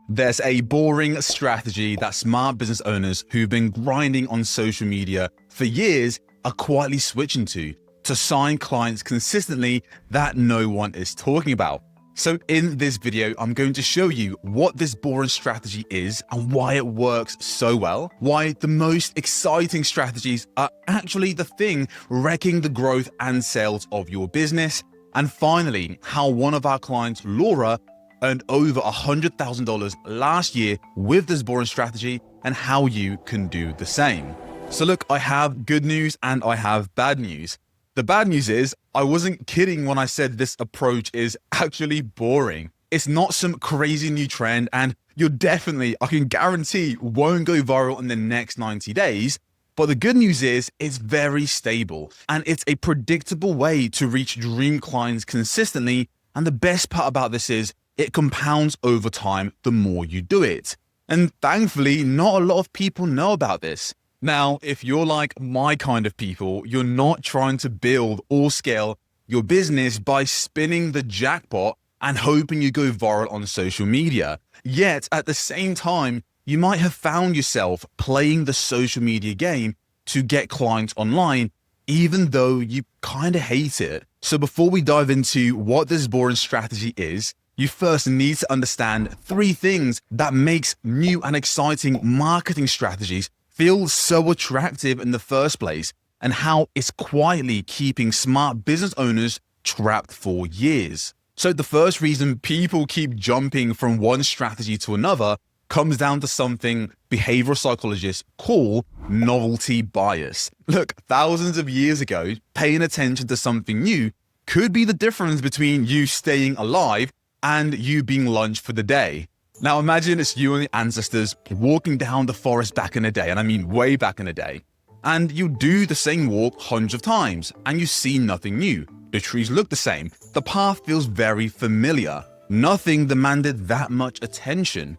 There's a boring strategy that smart business owners who've been grinding on social media for years are quietly switching to sign clients consistently that no one is talking about. So in this video, I'm going to show you what this boring strategy is and why it works so well, why the most exciting strategies are actually the thing wrecking the growth and sales of your business, and finally, how one of our clients, Laura, earned over $100,000 last year with this boring strategy and how you can do the same. So look, I have good news and I have bad news. The bad news is I wasn't kidding when I said this approach is actually boring. It's not some crazy new trend and you're definitely, I can guarantee, won't go viral in the next 90 days. But the good news is it's very stable and it's a predictable way to reach dream clients consistently. And the best part about this is it compounds over time the more you do it. And thankfully, not a lot of people know about this. Now, if you're like my kind of people, you're not trying to build or scale your business by spinning the jackpot and hoping you go viral on social media. Yet at the same time, you might have found yourself playing the social media game to get clients online, even though you kind of hate it. So before we dive into what this boring strategy is, you first need to understand three things that makes new and exciting marketing strategies feel so attractive in the first place and how it's quietly keeping smart business owners trapped for years. So the first reason people keep jumping from one strategy to another comes down to something behavioral psychologists call novelty bias. Look, thousands of years ago, paying attention to something new could be the difference between you staying alive and you being lunch for the day. Now imagine it's you and your ancestors walking down the forest back in the day, and I mean way back in the day, and you do the same walk hundreds of times and you see nothing new. The trees look the same. The path feels very familiar. Nothing demanded that much attention.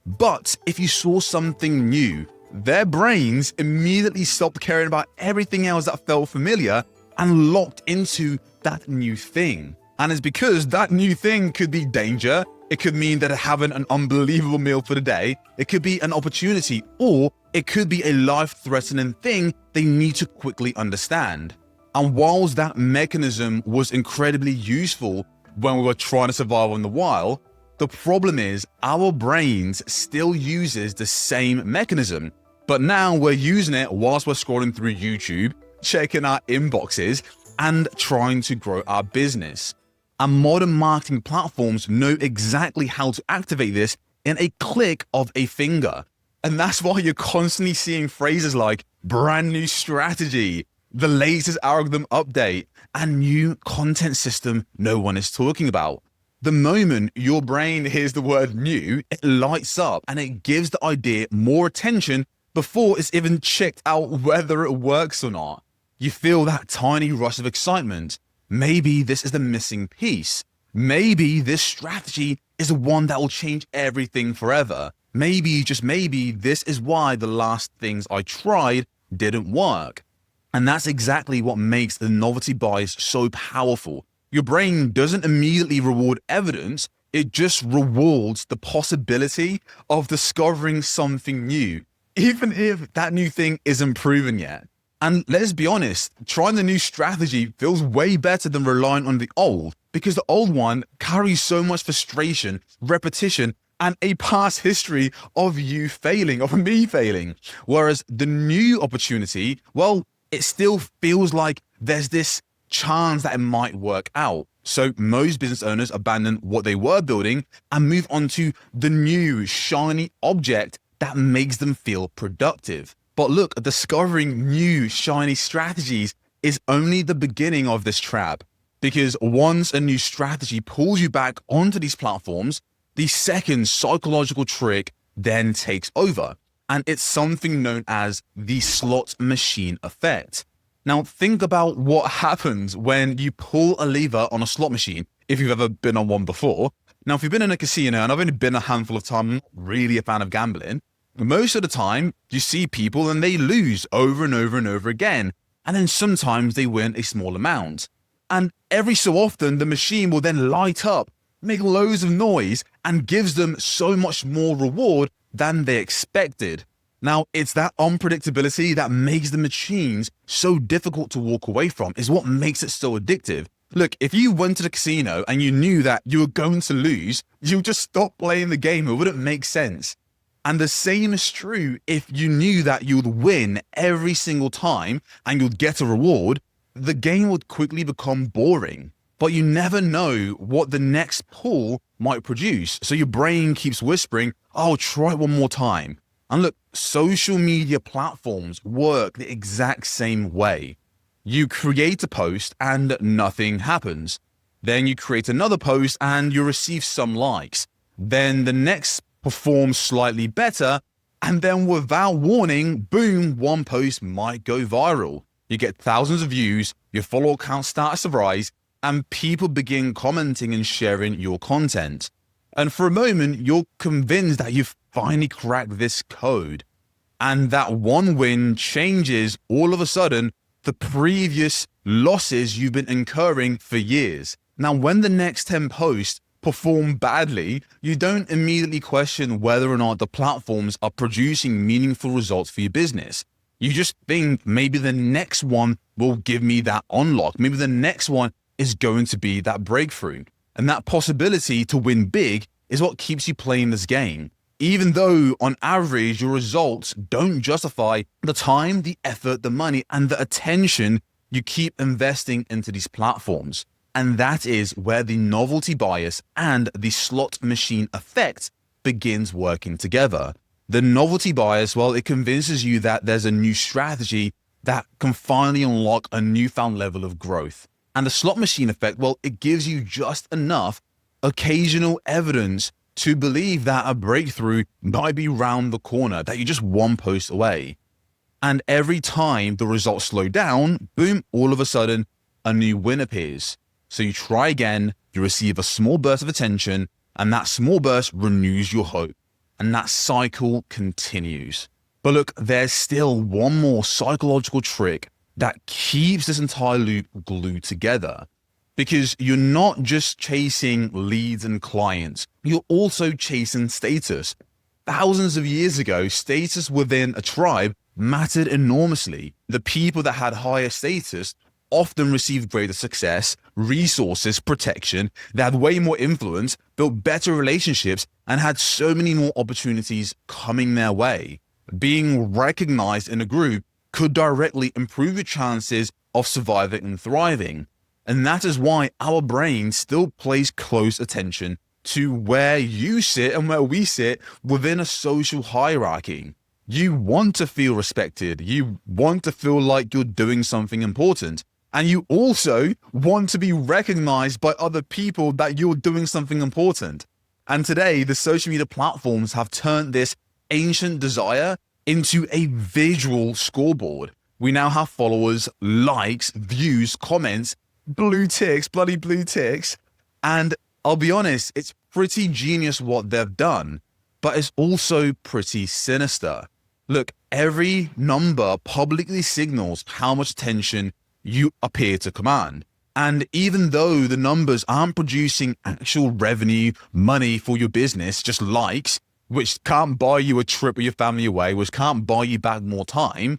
But if you saw something new, their brains immediately stopped caring about everything else that felt familiar and locked into that new thing. And it's because that new thing could be danger. It could mean that having an unbelievable meal for the day. It could be an opportunity, or it could be a life-threatening thing they need to quickly understand. And whilst that mechanism was incredibly useful when we were trying to survive in the wild, the problem is our brains still uses the same mechanism. But now we're using it whilst we're scrolling through YouTube, checking our inboxes, and trying to grow our business. And modern marketing platforms know exactly how to activate this in a click of a finger. And that's why you're constantly seeing phrases like brand new strategy, the latest algorithm update, and new content system no one is talking about. The moment your brain hears the word new, it lights up and it gives the idea more attention before it's even checked out whether it works or not. You feel that tiny rush of excitement. Maybe this is the missing piece. Maybe this strategy is the one that will change everything forever. Maybe, just maybe, this is why the last things I tried didn't work. And that's exactly what makes the novelty bias so powerful. Your brain doesn't immediately reward evidence, it just rewards the possibility of discovering something new, even if that new thing isn't proven yet. And let's be honest, trying the new strategy feels way better than relying on the old, because the old one carries so much frustration, repetition, and a past history of you failing, of me failing. Whereas the new opportunity, well, it still feels like there's this chance that it might work out. So most business owners abandon what they were building and move on to the new shiny object that makes them feel productive. But look, discovering new shiny strategies is only the beginning of this trap, because once a new strategy pulls you back onto these platforms, the second psychological trick then takes over, and it's something known as the slot machine effect. Now think about what happens when you pull a lever on a slot machine, if you've ever been on one before. Now if you've been in a casino, and I've only been a handful of times, I'm not really a fan of gambling, most of the time, you see people and they lose over and over and over again. And then sometimes they win a small amount. And every so often, the machine will then light up make loads of noise, and gives them so much more reward than they expected. Now, it's that unpredictability that makes the machines so difficult to walk away from, is what makes it so addictive. Look, if you went to the casino and you knew that you were going to lose, you'd just stop playing the game. It wouldn't make sense. And the same is true if you knew that you'd win every single time and you'd get a reward, the game would quickly become boring. But you never know what the next pull might produce. So your brain keeps whispering, oh, try it one more time. And look, social media platforms work the exact same way. You create a post and nothing happens. Then you create another post and you receive some likes. Then the next performs slightly better. And then without warning, boom, one post might go viral. You get thousands of views, your follower count starts to rise, and people begin commenting and sharing your content. And for a moment, you're convinced that you've finally cracked this code. And that one win changes all of a sudden the previous losses you've been incurring for years. Now, when the next 10 posts perform badly, you don't immediately question whether or not the platforms are producing meaningful results for your business. You just think maybe the next one will give me that unlock. Maybe the next one is going to be that breakthrough. And that possibility to win big is what keeps you playing this game. Even though on average, your results don't justify the time, the effort, the money, and the attention you keep investing into these platforms. And that is where the novelty bias and the slot machine effect begins working together. The novelty bias, well, it convinces you that there's a new strategy that can finally unlock a newfound level of growth. And the slot machine effect, well, it gives you just enough occasional evidence to believe that a breakthrough might be round the corner, that you're just one post away. And every time the results slow down, boom, all of a sudden, a new win appears. So you try again, you receive a small burst of attention, and that small burst renews your hope. And that cycle continues. But look, there's still one more psychological trick that keeps this entire loop glued together. Because you're not just chasing leads and clients, you're also chasing status. Thousands of years ago, status within a tribe mattered enormously. The people that had higher status often received greater success, resources, protection. They had way more influence, built better relationships, and had so many more opportunities coming their way. Being recognized in a group could directly improve your chances of surviving and thriving. And that is why our brain still pays close attention to where you sit and where we sit within a social hierarchy. You want to feel respected. You want to feel like you're doing something important. And you also want to be recognized by other people that you're doing something important. And today, the social media platforms have turned this ancient desire into a visual scoreboard. We now have followers, likes, views, comments, blue ticks, bloody blue ticks. And I'll be honest, it's pretty genius what they've done, but it's also pretty sinister. Look, every number publicly signals how much attention you appear to command. And even though the numbers aren't producing actual revenue, money for your business, just likes, which can't buy you a trip with your family away, which can't buy you back more time,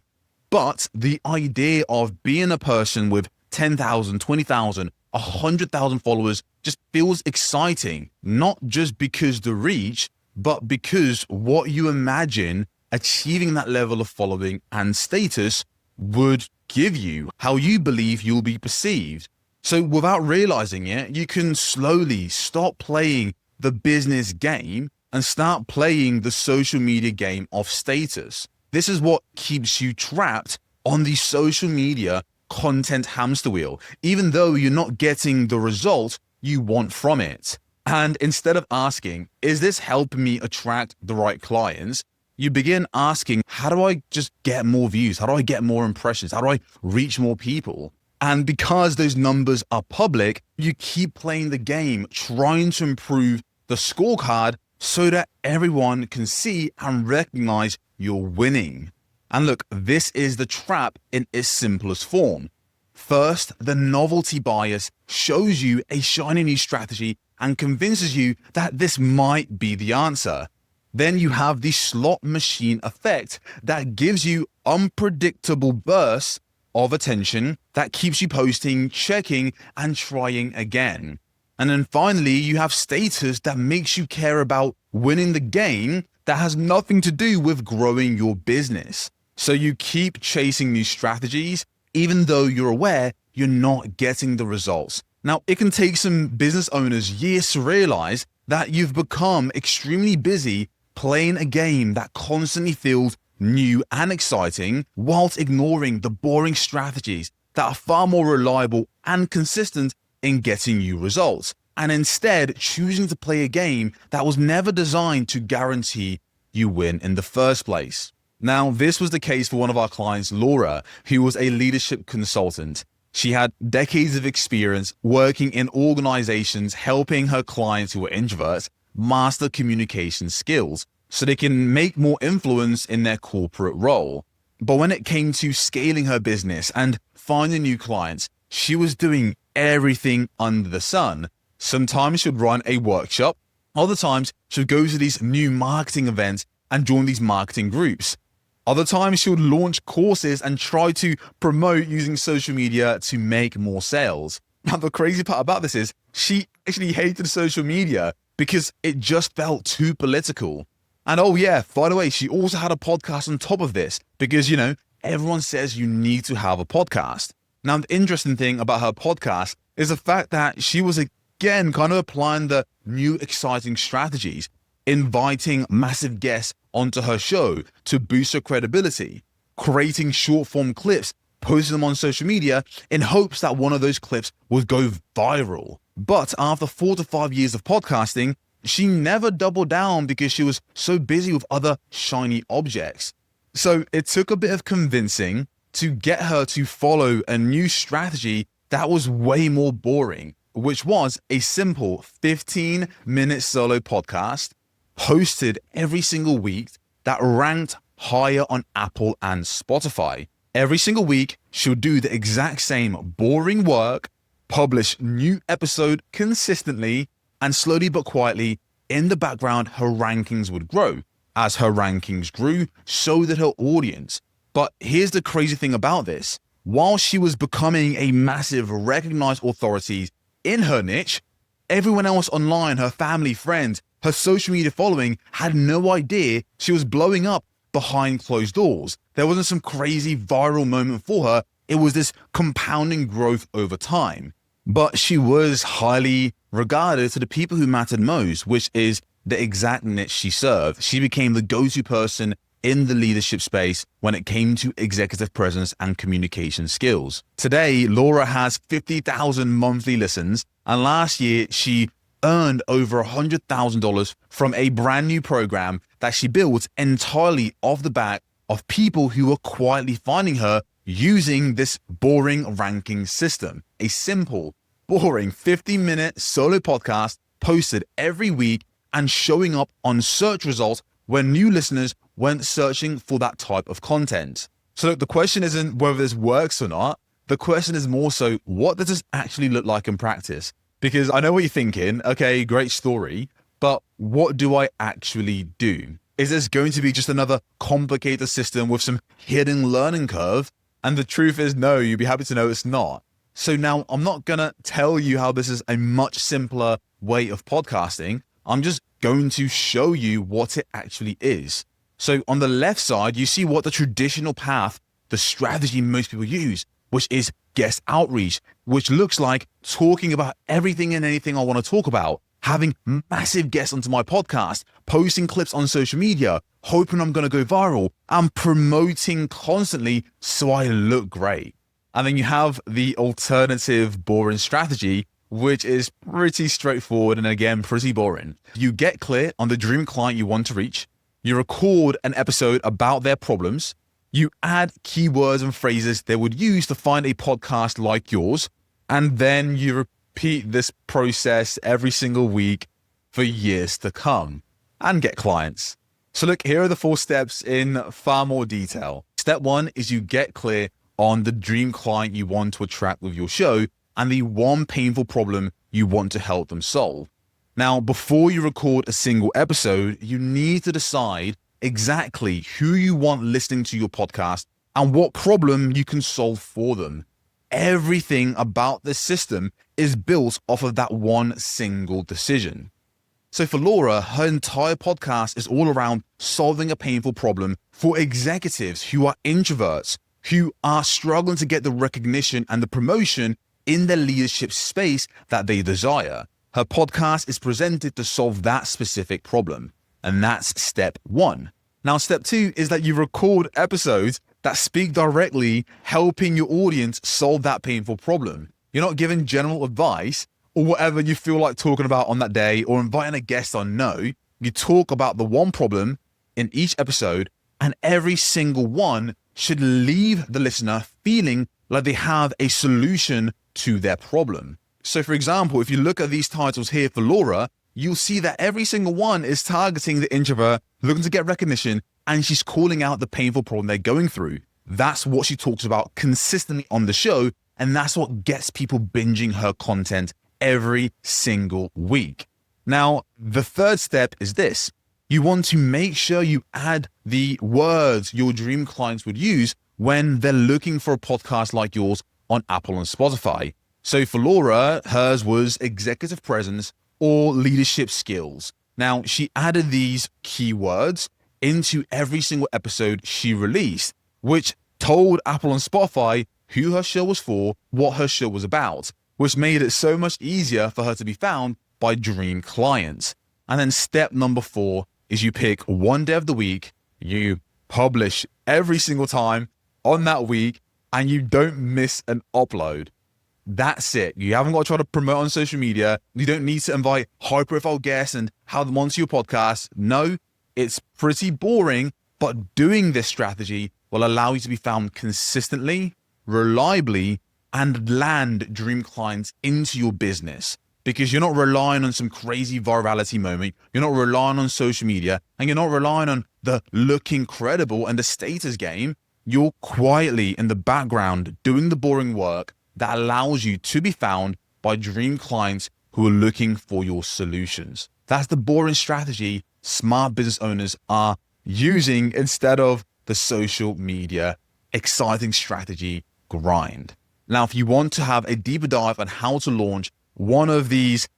but the idea of being a person with 10,000, 20,000, 100,000 followers just feels exciting, not just because the reach, but because what you imagine achieving that level of following and status would give you, how you believe you'll be perceived. So without realizing it, you can slowly stop playing the business game and start playing the social media game of status. This is what keeps you trapped on the social media content hamster wheel, even though you're not getting the result you want from it. And instead of asking, is this helping me attract the right clients? You begin asking, how do I just get more views? How do I get more impressions? How do I reach more people? And because those numbers are public, you keep playing the game, trying to improve the scorecard so that everyone can see and recognize you're winning. And look, this is the trap in its simplest form. First, the novelty bias shows you a shiny new strategy and convinces you that this might be the answer. Then you have the slot machine effect that gives you unpredictable bursts of attention that keeps you posting, checking, and trying again. And then finally, you have status that makes you care about winning the game that has nothing to do with growing your business. So you keep chasing these strategies, even though you're aware you're not getting the results. Now, it can take some business owners years to realize that you've become extremely busy playing a game that constantly feels new and exciting, whilst ignoring the boring strategies that are far more reliable and consistent in getting you results, and instead choosing to play a game that was never designed to guarantee you win in the first place. Now, this was the case for one of our clients, Laura, who was a leadership consultant. She had decades of experience working in organizations, helping her clients who were introverts master communication skills so they can make more influence in their corporate role. But when it came to scaling her business and finding new clients, she was doing everything under the sun. Sometimes she'd run a workshop, other times she'd go to these new marketing events and join these marketing groups. Other times she would launch courses and try to promote using social media to make more sales. Now, the crazy part about this is she actually hated social media because it just felt too political. And oh yeah, by the way, she also had a podcast on top of this because, everyone says you need to have a podcast. Now, the interesting thing about her podcast is the fact that she was again kind of applying the new exciting strategies, inviting massive guests onto her show to boost her credibility, creating short form clips, posting them on social media in hopes that one of those clips would go viral. But after 4 to 5 years of podcasting, she never doubled down because she was so busy with other shiny objects. So it took a bit of convincing to get her to follow a new strategy that was way more boring, which was a simple 15-minute solo podcast hosted every single week that ranked higher on Apple and Spotify. Every single week, she'll do the exact same boring work, publish new episode consistently, and slowly but quietly, in the background, her rankings would grow. As her rankings grew, so did her audience. But here's the crazy thing about this. While she was becoming a massive recognized authority in her niche, everyone else online, her family, friends, her social media following had no idea she was blowing up behind closed doors. There wasn't some crazy viral moment for her. It was this compounding growth over time. But she was highly regarded to the people who mattered most, which is the exact niche she served. She became the go-to person in the leadership space when it came to executive presence and communication skills. Today, Laura has 50,000 monthly listens, and last year she earned over $100,000 from a brand new program that she built entirely off the back of people who were quietly finding her using this boring ranking system. A simple, boring 50-minute solo podcast posted every week and showing up on search results when new listeners went searching for that type of content. So look, the question isn't whether this works or not. The question is more so, what does this actually look like in practice? Because I know what you're thinking. Okay, great story, but what do I actually do? Is this going to be just another complicated system with some hidden learning curve? And the truth is, no, you'd be happy to know it's not. So now I'm not going to tell you how this is a much simpler way of podcasting. I'm just going to show you what it actually is. So on the left side, you see what the traditional path, the strategy most people use, which is guest outreach, which looks like talking about everything and anything I want to talk about, having massive guests onto my podcast, posting clips on social media, hoping I'm going to go viral, and promoting constantly so I look great. And then you have the alternative boring strategy, which is pretty straightforward and again, pretty boring. You get clear on the dream client you want to reach. You record an episode about their problems. You add keywords and phrases they would use to find a podcast like yours. And then you repeat this process every single week for years to come and get clients. So look, here are the 4 steps in far more detail. Step 1 is you get clear on the dream client you want to attract with your show and the one painful problem you want to help them solve. Now, before you record a single episode, you need to decide exactly who you want listening to your podcast and what problem you can solve for them. Everything about this system is built off of that one single decision. So for Laura, her entire podcast is all around solving a painful problem for executives who are introverts, who are struggling to get the recognition and the promotion in the leadership space that they desire. Her podcast is presented to solve that specific problem. And that's step one. Now, step two is that you record episodes that speak directly, helping your audience solve that painful problem. You're not giving general advice or whatever you feel like talking about on that day or inviting a guest on. No, you talk about the one problem in each episode, and every single one should leave the listener feeling like they have a solution to their problem. So for example, if you look at these titles here for Laura, you'll see that every single one is targeting the introvert looking to get recognition, and she's calling out the painful problem they're going through. That's what she talks about consistently on the show, and that's what gets people binging her content every single week. Now, the third step is this. You want to make sure you add the words your dream clients would use when they're looking for a podcast like yours on Apple and Spotify. So for Laura, hers was executive presence or leadership skills. Now, she added these keywords into every single episode she released, which told Apple and Spotify who her show was for, what her show was about, which made it so much easier for her to be found by dream clients. And then step number 4 is you pick one day of the week, you publish every single time on that week, and you don't miss an upload. That's it. You haven't got to try to promote on social media. You don't need to invite high-profile guests and have them onto your podcast. No, it's pretty boring, but doing this strategy will allow you to be found consistently, reliably, and land dream clients into your business, because you're not relying on some crazy virality moment. You're not relying on social media, and you're not relying on the looking credible and the status game. You're quietly in the background doing the boring work that allows you to be found by dream clients who are looking for your solutions. That's the boring strategy smart business owners are using instead of the social media exciting strategy grind. Now, if you want to have a deeper dive on how to launch one of these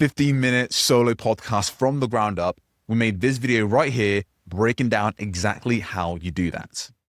15-minute solo podcasts from the ground up, we made this video right here breaking down exactly how you do that.